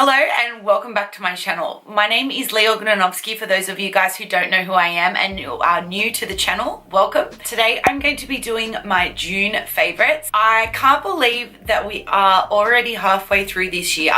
Hello and welcome back to my channel. My name is Leigh for those of you guys who don't know who I am and are new to the channel, welcome. Today I'm going to be doing my June favorites. I can't believe that we are already halfway through this year.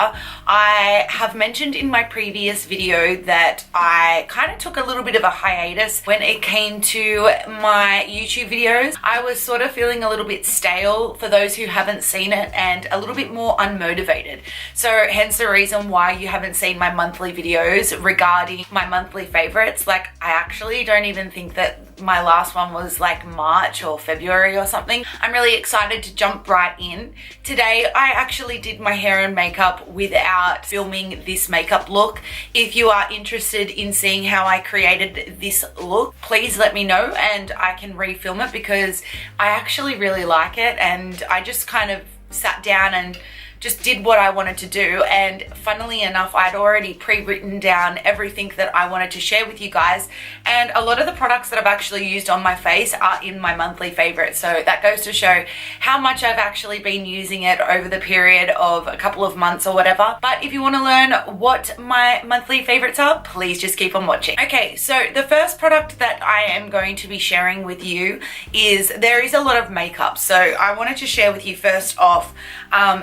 I have mentioned in my previous video that I kind of took a little bit of a hiatus when it came to my YouTube videos. I was sort of feeling a little bit stale for those who haven't seen it and a little bit more unmotivated. So hence the reason why you haven't seen my monthly videos regarding my monthly favorites. Like, I actually don't even think that my last one was like March or February or something. I'm really excited to jump right in. Today I actually did my hair and makeup without filming this makeup look. If you are interested in seeing how I created this look, please let me know and I can refilm it because I actually really like it, and I just kind of sat down and just did what I wanted to do. And funnily enough, I'd already pre-written down everything that I wanted to share with you guys, and a lot of the products that I've actually used on my face are in my monthly favorites. So that goes to show how much I've actually been using it over the period of a couple of months or whatever. But if you want to learn what my monthly favorites are, please just keep on watching. Okay, so the first product that I am going to be sharing with you is, there is a lot of makeup, so I wanted to share with you first off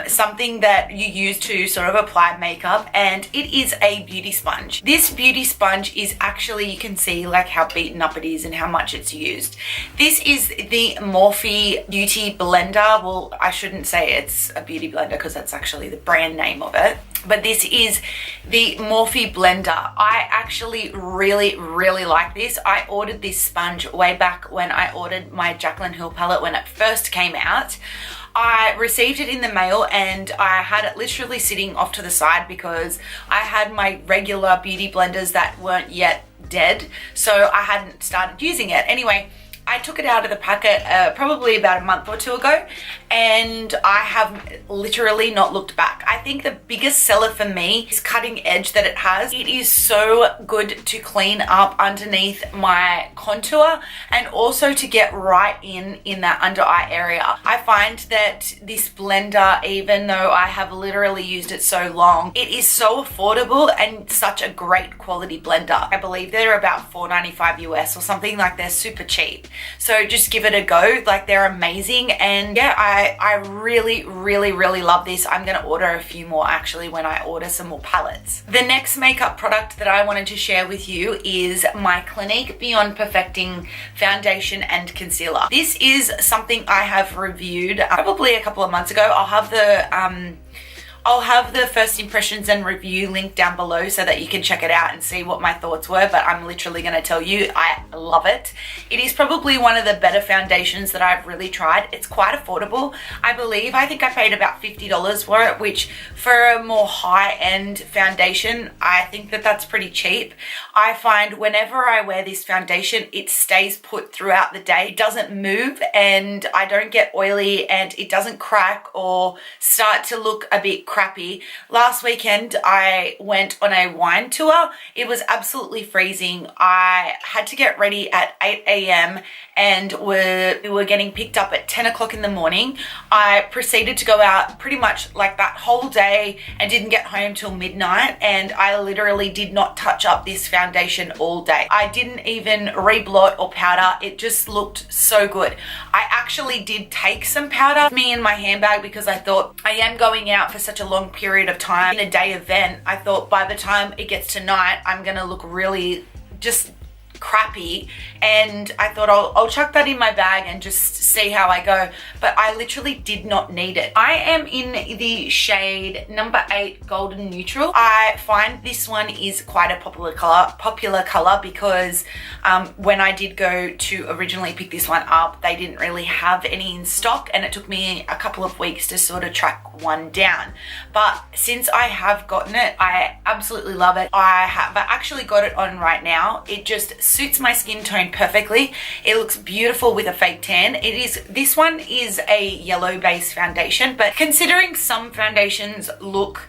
something that you use to sort of apply makeup, and it is a beauty sponge. This beauty sponge is actually, you can see like how beaten up it is and how much it's used. This is the MORPHE Beauty Blender. Well, I shouldn't say it's a beauty blender because that's actually the brand name of it. But this is the MORPHE blender. I actually really like this. I ordered this sponge way back when I ordered my Jaclyn Hill palette when it first came out. I received it in the mail and I had it literally sitting off to the side because I had my regular beauty blenders that weren't yet dead, so I hadn't started using it. Anyway, I took it out of the packet probably about a month or two ago, and I have literally not looked back. I think the biggest seller for me is cutting edge that it has. It is so good to clean up underneath my contour and also to get right in that under eye area. I find that this blender, even though I have literally used it so long, it is so affordable and such a great quality blender. I believe they're about $4.95 US or something, like they're super cheap. So just give it a go, like they're amazing. And yeah, I really love this. I'm gonna order a few more actually when I order some more palettes. The next makeup product that I wanted to share with you is my Clinique Beyond Perfecting Foundation and Concealer. This is something I have reviewed probably a couple of months ago. I'll have the first impressions and review link down below so that you can check it out and see what my thoughts were, but I'm literally going to tell you I love it. It is probably one of the better foundations that I've really tried. It's quite affordable. I think I paid about $50 for it, which for a more high-end foundation, I think that that's pretty cheap. I find whenever I wear this foundation, it stays put throughout the day. It doesn't move and I don't get oily and it doesn't crack or start to look a bit crappy. Last weekend I went on a wine tour. It was absolutely freezing. I had to get ready at 8 a.m. and we were getting picked up at 10 o'clock in the morning. I proceeded to go out pretty much like that whole day and didn't get home till midnight, and I literally did not touch up this foundation all day. I didn't even reblot or powder. It just looked so good. I actually did take some powder with me in my handbag because I thought I am going out for such a long period of time in a day event. I thought by the time it gets to night, I'm gonna look really just crappy, and I thought I'll chuck that in my bag and just see how I go, but I literally did not need it. I am in the shade number 8 Golden Neutral. I find this one is quite a popular color because when I did go to originally pick this one up, they didn't really have any in stock, and it took me a couple of weeks to sort of track one down. But since I have gotten it, I absolutely love it. I have actually got it on right now. It just suits my skin tone perfectly. It looks beautiful with a fake tan. This one is a yellow base foundation, but considering some foundations look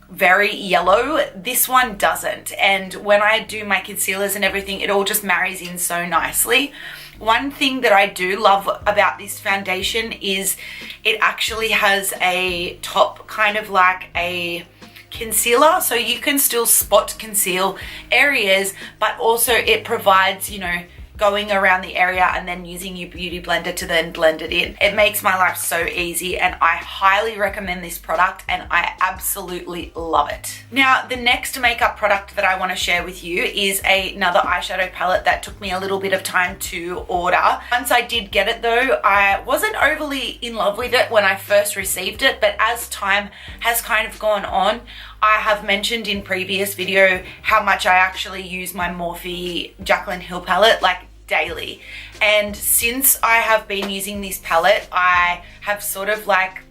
very yellow, this one doesn't. And when I do my concealers and everything, it all just marries in so nicely. One thing that I do love about this foundation is it actually has a top, kind of like a concealer, so you can still spot conceal areas, but also it provides, you know, going around the area and then using your beauty blender to then blend it in. It makes my life so easy, and I highly recommend this product, and I absolutely love it. Now, the next makeup product that I want to share with you is another eyeshadow palette that took me a little bit of time to order. Once I did get it though, I wasn't overly in love with it when I first received it, but as time has kind of gone on, I have mentioned in previous video how much I actually use my Morphe Jaclyn Hill palette like daily, and since I have been using this palette, I have sort of like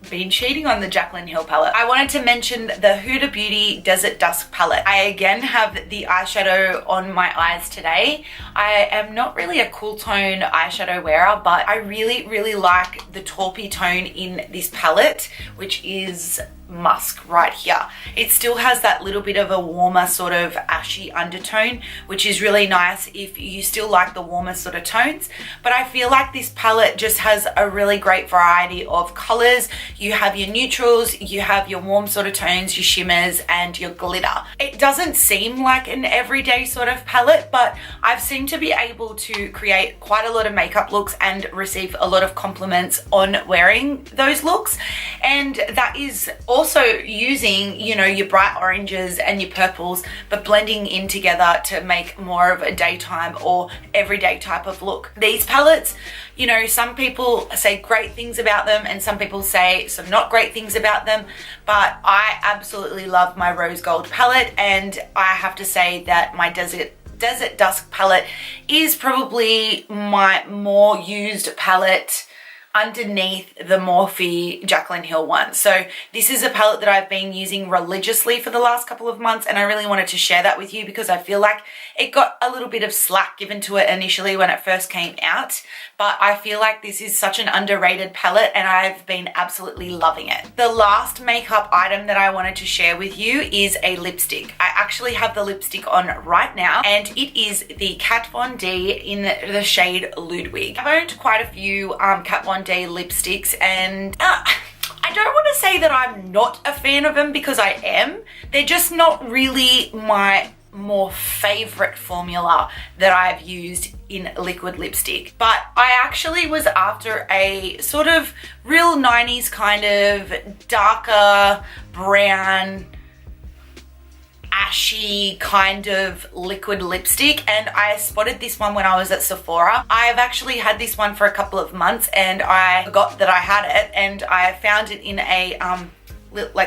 been cheating on the Jaclyn Hill palette. I wanted to mention the Huda Beauty Desert Dusk palette. I again have the eyeshadow on my eyes today. I am not really a cool tone eyeshadow wearer, but I really like the taupey tone in this palette, which is musk right here. It still has that little bit of a warmer sort of ashy undertone, which is really nice if you still like the warmer sort of tones. But I feel like this palette just has a really great variety of colors. You have your neutrals, you have your warm sort of tones, your shimmers, and your glitter. It doesn't seem like an everyday sort of palette, but I've seemed to be able to create quite a lot of makeup looks and receive a lot of compliments on wearing those looks, and that is also using, you know, your bright oranges and your purples, but blending in together to make more of a daytime or everyday type of look. These palettes, you know, some people say great things about them and some people say some not great things about them, but I absolutely love my rose gold palette, and I have to say that my Desert Dusk palette is probably my more used palette underneath the Morphe Jaclyn Hill one. So this is a palette that I've been using religiously for the last couple of months, and I really wanted to share that with you because I feel like it got a little bit of slack given to it initially when it first came out, but I feel like this is such an underrated palette and I've been absolutely loving it. The last makeup item that I wanted to share with you is a lipstick. I actually have the lipstick on right now, and it is the Kat Von D in the shade Ludwig. I've owned quite a few Kat Von D lipsticks, and I don't want to say that I'm not a fan of them because I am. They're just not really my more favorite formula that I've used in liquid lipstick. But I actually was after a sort of real 90s kind of darker brown ashy kind of liquid lipstick, and I spotted this one when I was at Sephora. I've actually had this one for a couple of months and I forgot that I had it, and I found it in a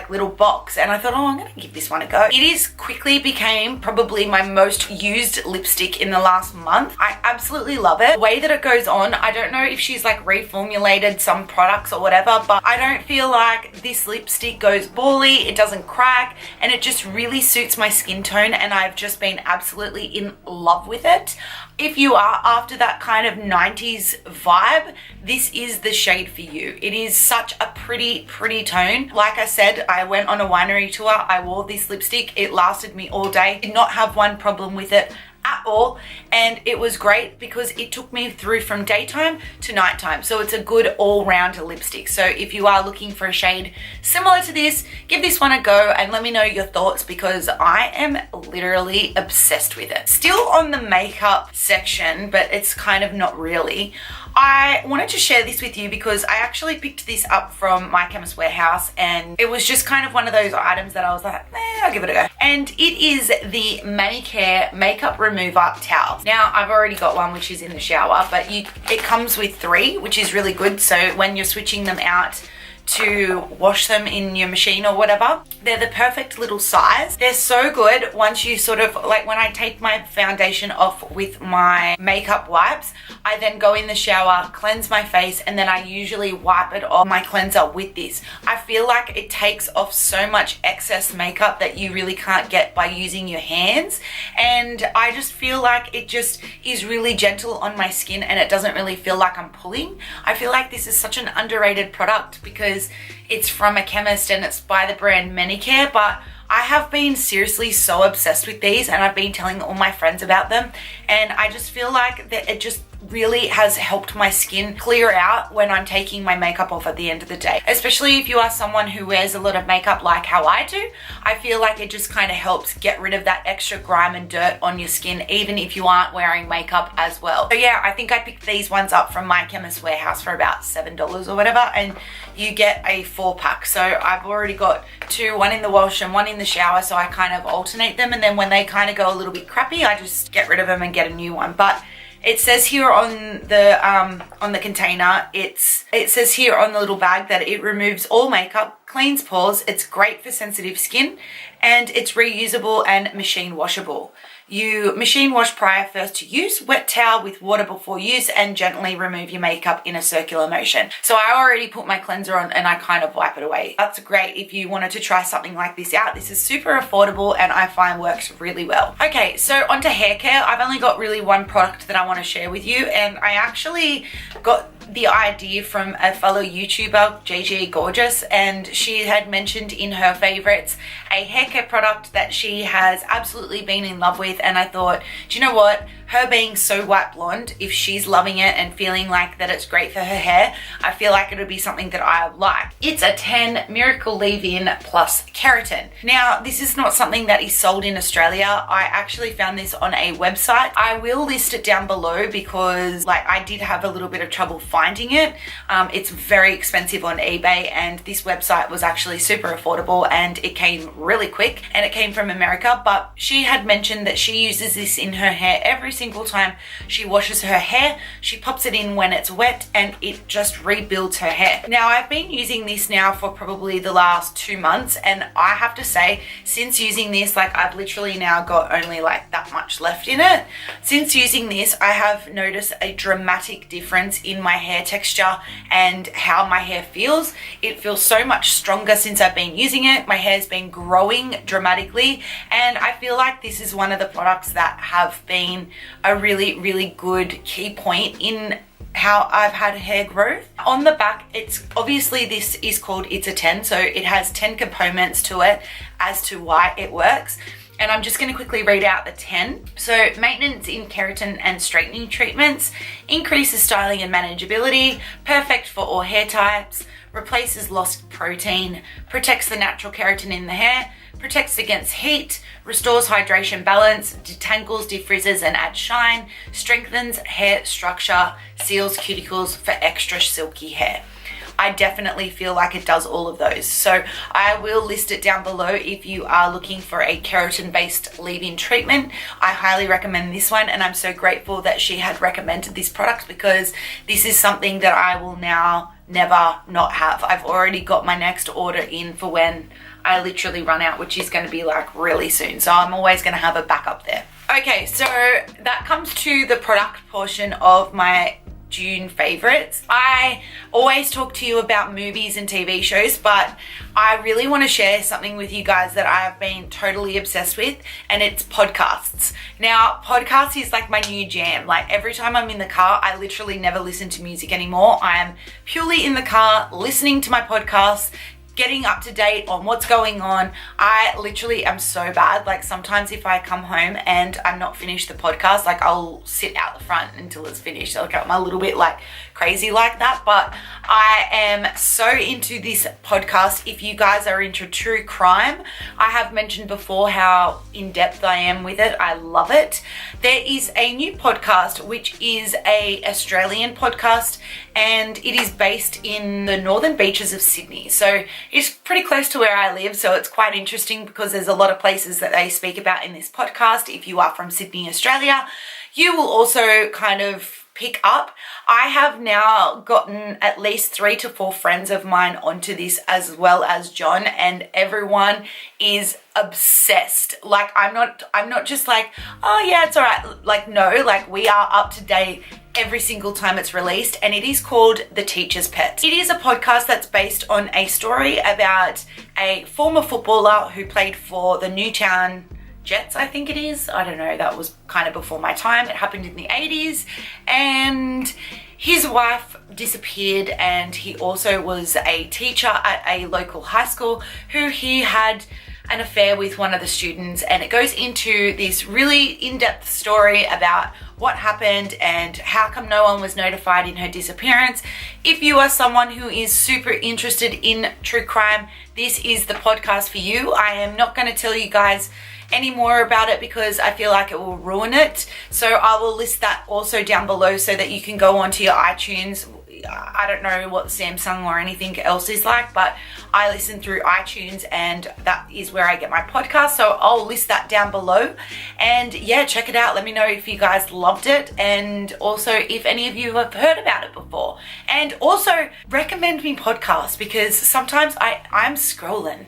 little box, and I thought, oh, I'm gonna give this one a go. It is quickly became probably my most used lipstick in the last month. I absolutely love it. The way that it goes on, I don't know if she's like reformulated some products or whatever, but I don't feel like this lipstick goes bally, it doesn't crack, and it just really suits my skin tone, and I've just been absolutely in love with it. If you are after that kind of 90s vibe, this is the shade for you. It is such a pretty tone. Like I said, I went on a winery tour. I wore this lipstick. It lasted me all day. Did not have one problem with it at all, and it was great because it took me through from daytime to nighttime. So it's a good all-round lipstick. So if you are looking for a shade similar to this, give this one a go and let me know your thoughts because I am literally obsessed with it. Still on the makeup section, but it's kind of not really. I wanted to share this with you because I actually picked this up from my Chemist Warehouse, and it was just kind of one of those items that I was like, I'll give it a go. And it is the MANICARE Makeup Remover Towel. Now, I've already got one which is in the shower, but it comes with 3, which is really good. So when you're switching them out to wash them in your machine or whatever, they're the perfect little size. They're so good once you sort of, like when I take my foundation off with my makeup wipes, I then go in the shower, cleanse my face, and then I usually wipe it off my cleanser with this. I feel like it takes off so much excess makeup that you really can't get by using your hands, and I just feel like it just is really gentle on my skin and it doesn't really feel like I'm pulling. I feel like this is such an underrated product because it's from a chemist and it's by the brand MANICARE, but I have been seriously so obsessed with these and I've been telling all my friends about them, and I just feel like that it just really has helped my skin clear out when I'm taking my makeup off at the end of the day. Especially if you are someone who wears a lot of makeup like how I do, I feel like it just kind of helps get rid of that extra grime and dirt on your skin, even if you aren't wearing makeup as well. So yeah, I think I picked these ones up from my Chemist Warehouse for about $7 or whatever, and you get a 4-pack. So I've already got 2, one in the wash and one in the shower, so I kind of alternate them, and then when they kind of go a little bit crappy, I just get rid of them and get a new one. But it says here on the container, it says here on the little bag that it removes all makeup, cleans pores, it's great for sensitive skin, and it's reusable and machine washable. You machine wash prior first to use, wet towel with water before use, and gently remove your makeup in a circular motion. So I already put my cleanser on and I kind of wipe it away. That's great if you wanted to try something like this out. This is super affordable and I find works really well. Okay, so onto hair care. I've only got really one product that I want to share with you, and I actually got the idea from a fellow YouTuber, JG Gorgeous, and she had mentioned in her favorites a hair care product that she has absolutely been in love with, and I thought, do you know what? Her being so white blonde, if she's loving it and feeling like that it's great for her hair, I feel like it would be something that I like. It's a 10 Miracle Leave-In Plus Keratin. Now, this is not something that is sold in Australia. I actually found this on a website. I will list it down below because I did have a little bit of trouble finding it. It's very expensive on eBay, and this website was actually super affordable and it came really quick, and it came from America. But she had mentioned that she uses this in her hair every single time she washes her hair. She pops it in when it's wet and it just rebuilds her hair. Now, I've been using this now for probably the last 2 months, and I have to say, since using this, I've literally now got only that much left in it. Since using this, I have noticed a dramatic difference in my hair texture and how my hair feels. It feels so much stronger since I've been using it. My hair's been growing dramatically, and I feel like this is one of the products that have been a really, really good key point in how I've had hair growth. On the back, it's obviously, this is called It's a 10, so it has 10 components to it as to why it works. And I'm just going to quickly read out the 10. So, maintenance in keratin and straightening treatments, increases styling and manageability, perfect for all hair types, replaces lost protein, protects the natural keratin in the hair, protects against heat, restores hydration balance, detangles, defrizzes and adds shine, strengthens hair structure, seals cuticles for extra silky hair. I definitely feel like it does all of those. So I will list it down below if you are looking for a keratin-based leave-in treatment. I highly recommend this one, and I'm so grateful that she had recommended this product because this is something that I will now never not have. I've already got my next order in for when I literally run out, which is going to be really soon. So I'm always going to have a backup there. Okay, so that comes to the product portion of my June favorites. I always talk to you about movies and TV shows, but I really want to share something with you guys that I have been totally obsessed with, and it's podcasts. Now, podcasts is my new jam. Every time I'm in the car, I literally never listen to music anymore. I am purely in the car listening to my podcasts, getting up to date on what's going on. I literally am so bad. Sometimes if I come home and I'm not finished the podcast, I'll sit out the front until it's finished. I'm a little bit crazy like that, but I am so into this podcast. If you guys are into true crime, I have mentioned before how in depth I am with it. I love it. There is a new podcast, which is a Australian podcast, and it is based in the northern beaches of Sydney. So it's pretty close to where I live, so it's quite interesting because there's a lot of places that they speak about in this podcast. If you are from Sydney, Australia, you will also kind of pick up. I have now gotten at least 3 to 4 friends of mine onto this, as well as John, and everyone is obsessed. I'm not just oh yeah, it's all right. No, we are up to date every single time it's released, and it is called The Teacher's Pet. It is a podcast that's based on a story about a former footballer who played for the Newtown Jets, I think it is. I don't know, that was kind of before my time. It happened in the 80s, and his wife disappeared, and he also was a teacher at a local high school who he had an affair with one of the students, and it goes into this really in-depth story about what happened and how come no one was notified in her disappearance. If you are someone who is super interested in true crime, this is the podcast for you. I am not going to tell you guys any more about it because I feel like it will ruin it. So I will list that also down below so that you can go onto your iTunes. I don't know what Samsung or anything else is like, but I listen through iTunes and that is where I get my podcast. So I'll list that down below, and yeah, check it out. Let me know if you guys loved it, and also if any of you have heard about it before. And also recommend me podcasts, because sometimes I'm scrolling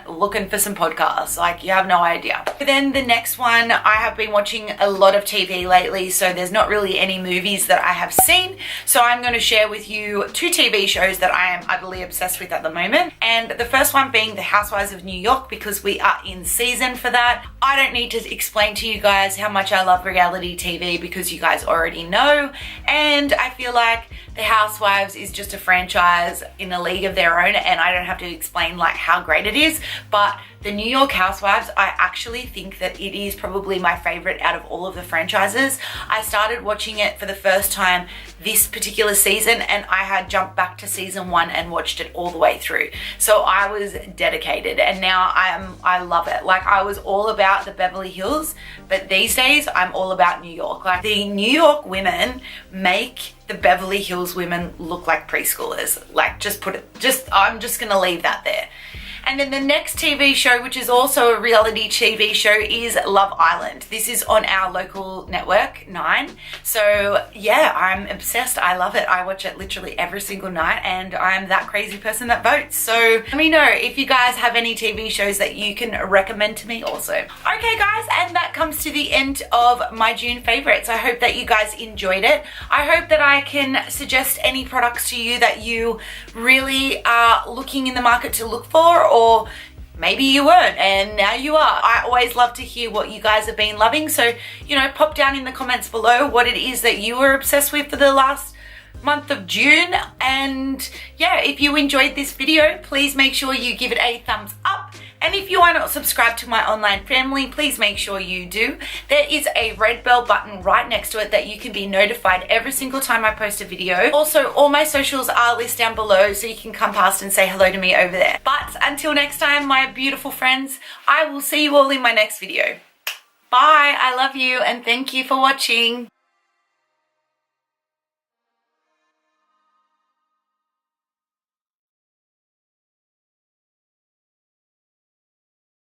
looking for some podcasts, like you have no idea. But then the next one, I have been watching a lot of TV lately, so there's not really any movies that I have seen. So I'm going to share with you 2 TV shows that I am utterly obsessed with at the moment. And the first one being The Housewives of New York, because we are in season for that. I don't need to explain to you guys how much I love reality TV because you guys already know. And I feel like The Housewives is just a franchise in a league of their own, and I don't have to explain like how great it is. But the New York Housewives, I actually think that it is probably my favorite out of all of the franchises. I started watching it for the first time this particular season, and I had jumped back to season 1 and watched it all the way through. So I was dedicated, and now I love it. Like, I was all about the Beverly Hills, but these days I'm all about New York. Like, the New York women make the Beverly Hills women look like preschoolers. Like, I'm just gonna leave that there. And then the next TV show, which is also a reality TV show, is Love Island. This is on our local network, 9. So yeah, I'm obsessed. I love it. I watch it literally every single night, and I'm that crazy person that votes. So let me know if you guys have any TV shows that you can recommend to me also. Okay guys, and that comes to the end of my June favorites. I hope that you guys enjoyed it. I hope that I can suggest any products to you that you really are looking in the market to look for, or maybe you weren't and now you are. I always love to hear what you guys have been loving. So, you know, pop down in the comments below what it is that you were obsessed with for the last month of June. And yeah, if you enjoyed this video, please make sure you give it a thumbs up. And if you are not subscribed to my online family, please make sure you do. There is a red bell button right next to it that you can be notified every single time I post a video. Also, all my socials are listed down below, so you can come past and say hello to me over there. But until next time, my beautiful friends, I will see you all in my next video. Bye, I love you, and thank you for watching.